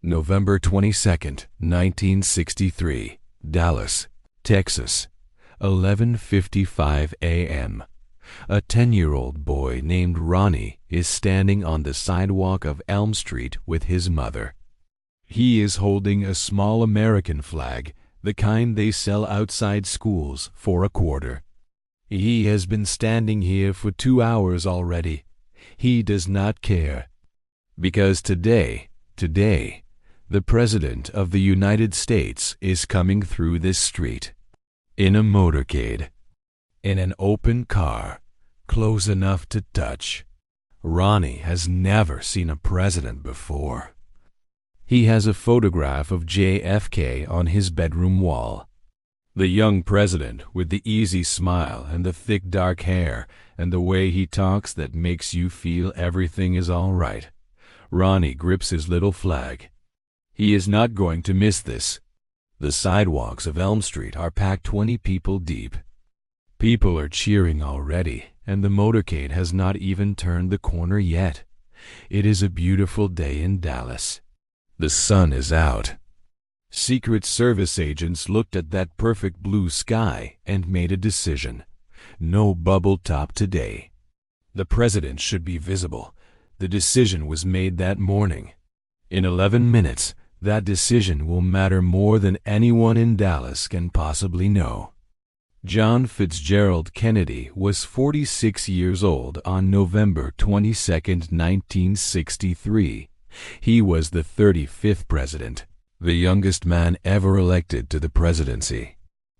November 22nd, 1963, Dallas, Texas, 11:55 a.m. A 10-year-old boy named Ronnie is standing on the sidewalk of Elm Street with his mother. He is holding a small American flag, the kind they sell outside schools for a quarter. He has been standing here for 2 hours already. He does not care. Because today, the President of the United States is coming through this street. In a motorcade. In an open car, close enough to touch. Ronnie has never seen a president before. He has a photograph of JFK on his bedroom wall. The young president with the easy smile and the thick dark hair and the way he talks that makes you feel everything is all right. Ronnie grips his little flag. He is not going to miss this. The sidewalks of Elm Street are packed 20 people deep. People are cheering already, and the motorcade has not even turned the corner yet. It is a beautiful day in Dallas. The sun is out. Secret Service agents looked at that perfect blue sky and made a decision. No bubble top today. The president should be visible. The decision was made that morning. In 11 minutes, that decision will matter more than anyone in Dallas can possibly know. John Fitzgerald Kennedy was 46 years old on November 22, 1963. He was the 35th president, the youngest man ever elected to the presidency.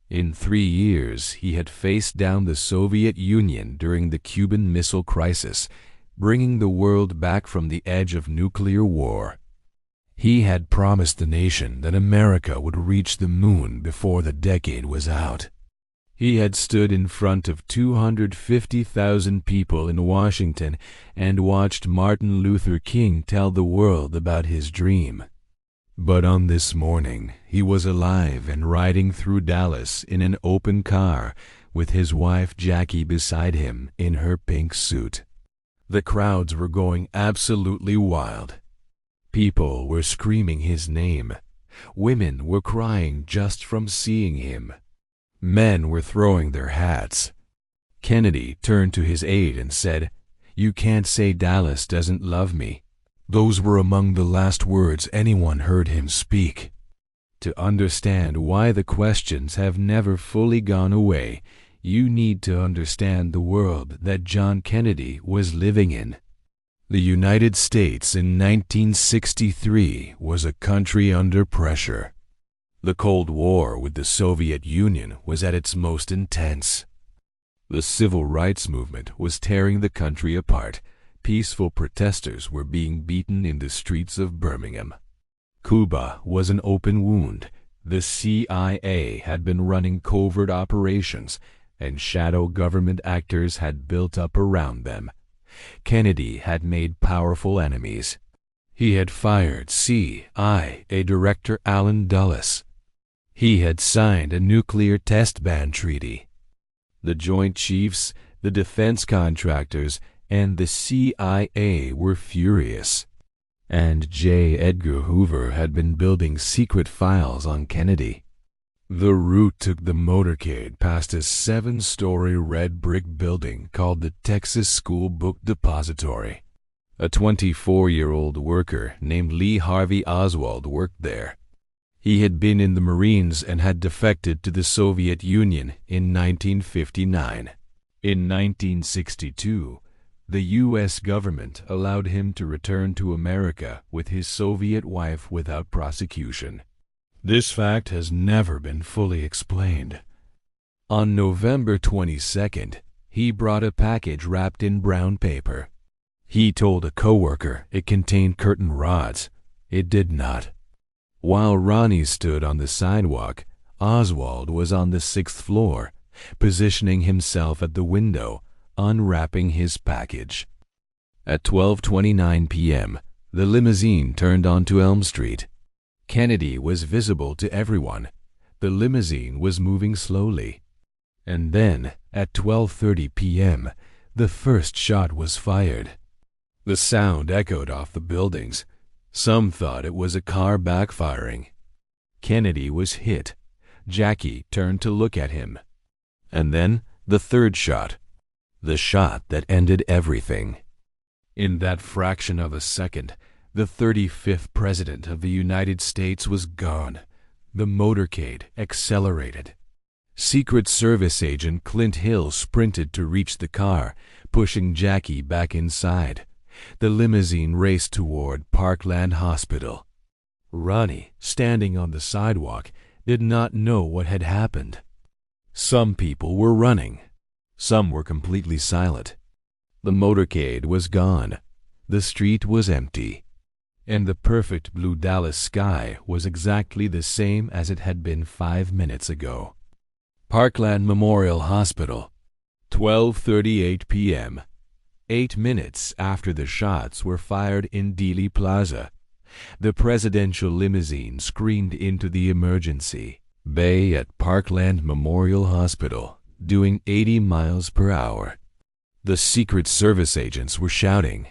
In 3 years, he had faced down the Soviet Union during the Cuban Missile Crisis, bringing the world back from the edge of nuclear war. He had promised the nation that America would reach the moon before the decade was out. He had stood in front of 250,000 people in Washington and watched Martin Luther King tell the world about his dream. But on this morning, he was alive and riding through Dallas in an open car with his wife Jackie beside him in her pink suit. The crowds were going absolutely wild. People were screaming his name. Women were crying just from seeing him. Men were throwing their hats. Kennedy turned to his aide and said, "You can't say Dallas doesn't love me." Those were among the last words anyone heard him speak. To understand why the questions have never fully gone away, you need to understand the world that John Kennedy was living in. The United States in 1963 was a country under pressure. The Cold War with the Soviet Union was at its most intense. The civil rights movement was tearing the country apart. Peaceful protesters were being beaten in the streets of Birmingham. Cuba was an open wound. The CIA had been running covert operations, and shadow government actors had built up around them. Kennedy had made powerful enemies. He had fired CIA Director Allen Dulles. He had signed a nuclear test ban treaty. The Joint Chiefs, the defense contractors, and the CIA were furious. And J. Edgar Hoover had been building secret files on Kennedy. The route took the motorcade past a 7-story red brick building called the Texas School Book Depository. A 24-year-old worker named Lee Harvey Oswald worked there. He had been in the Marines and had defected to the Soviet Union in 1959. In 1962, the U.S. government allowed him to return to America with his Soviet wife without prosecution. This fact has never been fully explained. On November 22nd, he brought a package wrapped in brown paper. He told a coworker it contained curtain rods. It did not. While Ronnie stood on the sidewalk, Oswald was on the 6th floor, positioning himself at the window, unwrapping his package. At 12:29 p.m., the limousine turned onto Elm Street. Kennedy was visible to everyone. The limousine was moving slowly. And then, at 12:30 p.m., the first shot was fired. The sound echoed off the buildings. Some thought it was a car backfiring. Kennedy was hit. Jackie turned to look at him. And then the third shot. The shot that ended everything. In that fraction of a second, the 35th President of the United States was gone. The motorcade accelerated. Secret Service agent Clint Hill sprinted to reach the car, pushing Jackie back inside. The limousine raced toward Parkland Hospital. Ronnie, standing on the sidewalk, did not know what had happened. Some people were running. Some were completely silent. The motorcade was gone. The street was empty. And the perfect blue Dallas sky was exactly the same as it had been 5 minutes ago. Parkland Memorial Hospital, 12:38 p.m., 8 minutes after the shots were fired in Dealey Plaza. The presidential limousine screamed into the emergency bay at Parkland Memorial Hospital, doing 80 miles per hour. The Secret Service agents were shouting.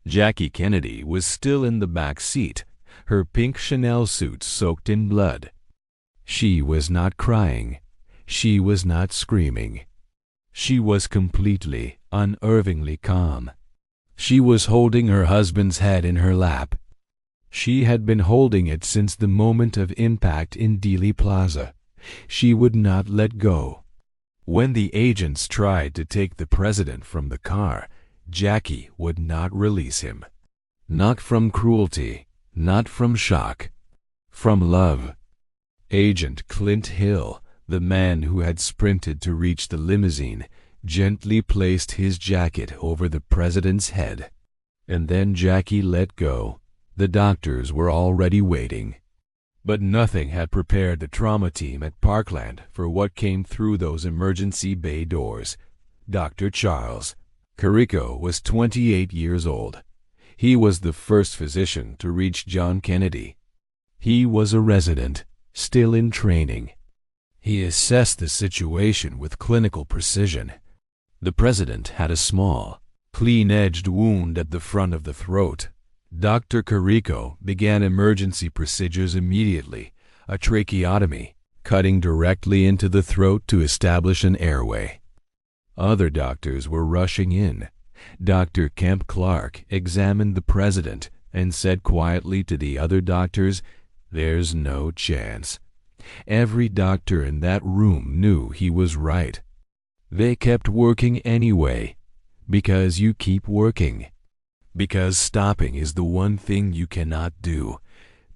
Jackie Kennedy was still in the back seat, her pink Chanel suit soaked in blood. She was not crying. She was not screaming. She was completely, unervingly calm. She was holding her husband's head in her lap. She had been holding it since the moment of impact in Dealey Plaza. She would not let go. When the agents tried to take the president from the car, Jackie would not release him. Not from cruelty, not from shock, from love. Agent Clint Hill, the man who had sprinted to reach the limousine, gently placed his jacket over the president's head. And then Jackie let go. The doctors were already waiting. But nothing had prepared the trauma team at Parkland for what came through those emergency bay doors. Dr. Charles Carrico was 28 years old. He was the first physician to reach John Kennedy. He was a resident, still in training. He assessed the situation with clinical precision. The president had a small, clean-edged wound at the front of the throat. Dr. Carrico began emergency procedures immediately, a tracheotomy, cutting directly into the throat to establish an airway. Other doctors were rushing in. Dr. Kemp Clark examined the president and said quietly to the other doctors, "There's no chance." Every doctor in that room knew he was right. They kept working anyway, because you keep working. Because stopping is the one thing you cannot do.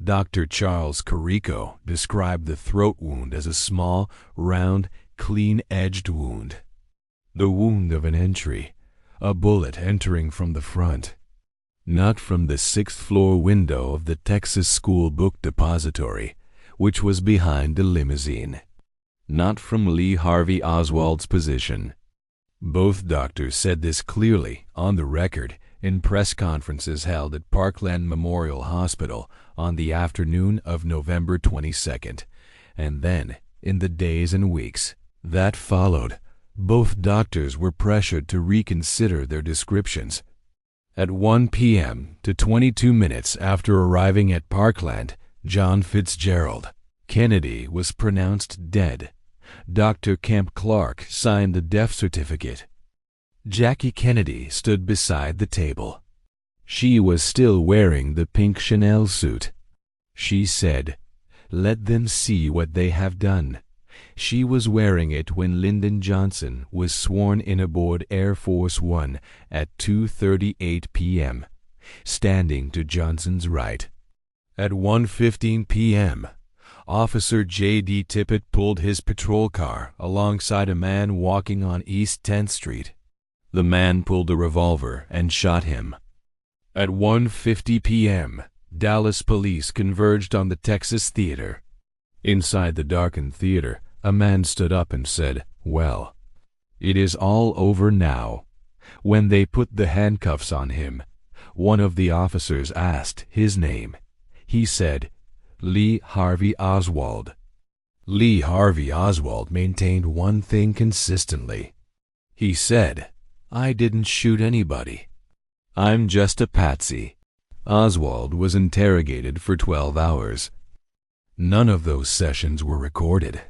Dr. Charles Carrico described the throat wound as a small, round, clean-edged wound. The wound of an entry, a bullet entering from the front. Not from the 6th-floor window of the Texas School Book Depository, which was behind the limousine. Not from Lee Harvey Oswald's position. Both doctors said this clearly, on the record, in press conferences held at Parkland Memorial Hospital on the afternoon of November 22nd, and then, in the days and weeks that followed, both doctors were pressured to reconsider their descriptions. At 1 p.m. to 22 minutes after arriving at Parkland, John Fitzgerald Kennedy was pronounced dead. Dr. Kemp Clark signed the death certificate. Jackie Kennedy stood beside the table. She was still wearing the pink Chanel suit. She said, "Let them see what they have done." She was wearing it when Lyndon Johnson was sworn in aboard Air Force One at 2:38 p.m., standing to Johnson's right. At 1:15 p.m., Officer J.D. Tippit pulled his patrol car alongside a man walking on East 10th Street. The man pulled a revolver and shot him. At 1:50 p.m., Dallas police converged on the Texas Theater. Inside the darkened theater, a man stood up and said, "Well, it is all over now." When they put the handcuffs on him, one of the officers asked his name. He said, "Lee Harvey Oswald." Lee Harvey Oswald maintained one thing consistently. He said, "I didn't shoot anybody. I'm just a patsy. Oswald was interrogated for 12 hours. None of those sessions were recorded.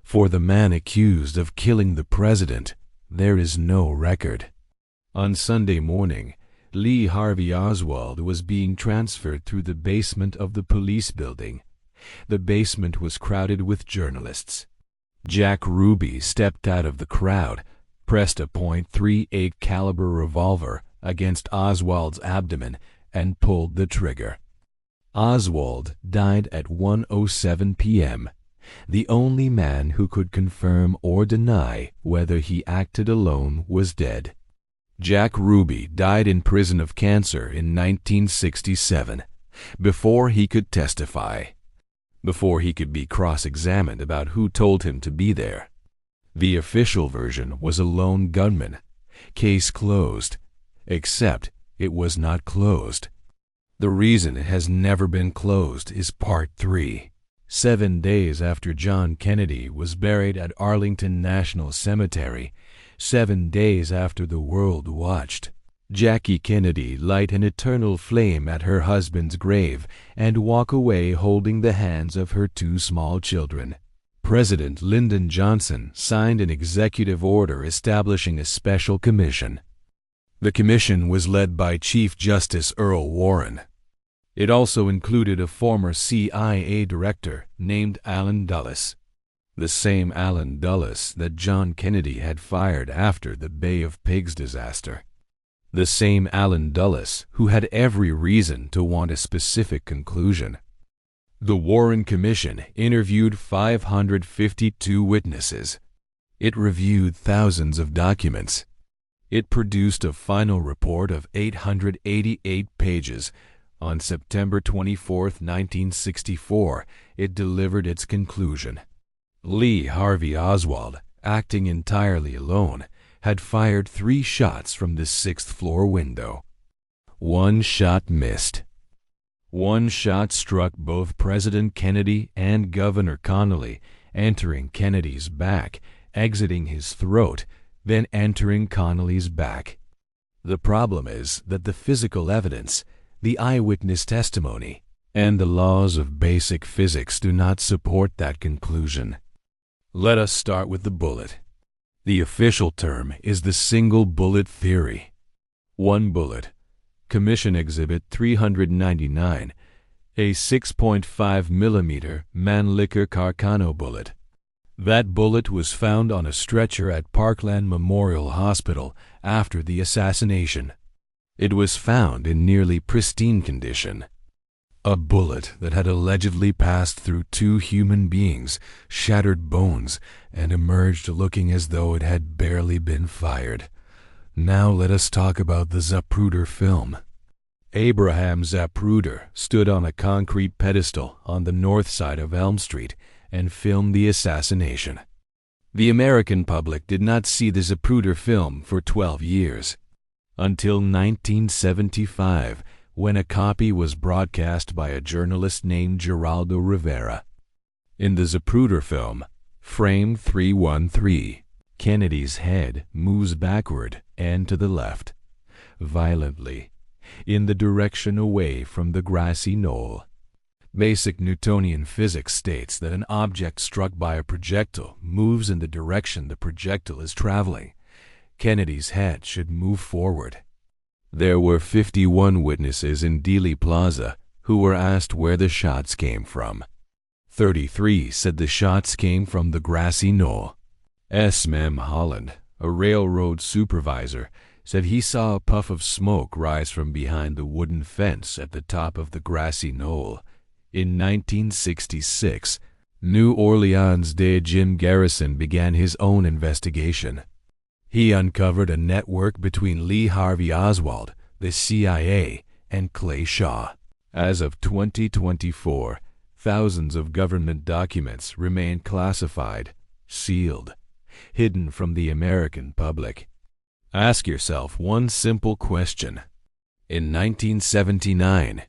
For the man accused of killing the president, there is no record. On Sunday morning, Lee Harvey Oswald was being transferred through the basement of the police building. The basement was crowded with journalists. Jack Ruby stepped out of the crowd, pressed a .38 caliber revolver against Oswald's abdomen, and pulled the trigger. Oswald died at 1:07 p.m. The only man who could confirm or deny whether he acted alone was dead. Jack Ruby died in prison of cancer in 1967, before he could testify, before he could be cross-examined about who told him to be there. The official version was a lone gunman. Case closed, except it was not closed. The reason it has never been closed is Part 3. 7 days after John Kennedy was buried at Arlington National Cemetery, 7 days after the world watched, Jackie Kennedy light an eternal flame at her husband's grave and walk away holding the hands of her 2 small children. President Lyndon Johnson signed an executive order establishing a special commission. The commission was led by Chief Justice Earl Warren. It also included a former CIA director named Allen Dulles, the same Allen Dulles that John Kennedy had fired after the Bay of Pigs disaster. The same Allen Dulles who had every reason to want a specific conclusion. The Warren Commission interviewed 552 witnesses. It reviewed thousands of documents. It produced a final report of 888 pages. On September 24, 1964, it delivered its conclusion. Lee Harvey Oswald, acting entirely alone, had fired 3 shots from the 6th-floor window. 1 shot missed. 1 shot struck both President Kennedy and Governor Connally, entering Kennedy's back, exiting his throat, then entering Connally's back. The problem is that the physical evidence, the eyewitness testimony, and the laws of basic physics do not support that conclusion. Let us start with the bullet. The official term is the single bullet theory. 1 bullet. Commission Exhibit 399, a 6.5 millimeter Mannlicher Carcano bullet. That bullet was found on a stretcher at Parkland Memorial Hospital after the assassination. It was found in nearly pristine condition. A bullet that had allegedly passed through 2 human beings, shattered bones, and emerged looking as though it had barely been fired. Now let us talk about the Zapruder film. Abraham Zapruder stood on a concrete pedestal on the north side of Elm Street and filmed the assassination. The American public did not see the Zapruder film for 12 years. Until 1975, when a copy was broadcast by a journalist named Geraldo Rivera. In the Zapruder film, frame 313, Kennedy's head moves backward and to the left, violently, in the direction away from the grassy knoll. Basic Newtonian physics states that an object struck by a projectile moves in the direction the projectile is traveling. Kennedy's head should move forward. There were 51 witnesses in Dealey Plaza who were asked where the shots came from. 33 said the shots came from the grassy knoll. S. Mem Holland, a railroad supervisor, said he saw a puff of smoke rise from behind the wooden fence at the top of the grassy knoll. In 1966, New Orleans-de Jim Garrison began his own investigation. He uncovered a network between Lee Harvey Oswald, the CIA, and Clay Shaw. As of 2024, thousands of government documents remain classified, sealed, hidden from the American public. Ask yourself one simple question. In 1979,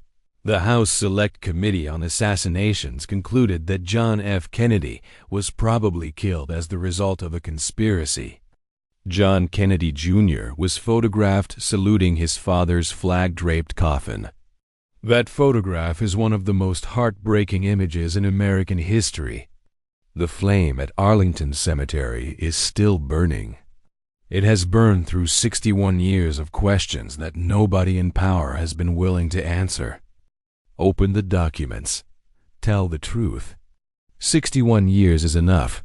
the House Select Committee on Assassinations concluded that John F. Kennedy was probably killed as the result of a conspiracy. John Kennedy Jr. was photographed saluting his father's flag-draped coffin. That photograph is one of the most heartbreaking images in American history. The flame at Arlington Cemetery is still burning. It has burned through 61 years of questions that nobody in power has been willing to answer. Open the documents. Tell the truth. 61 years is enough.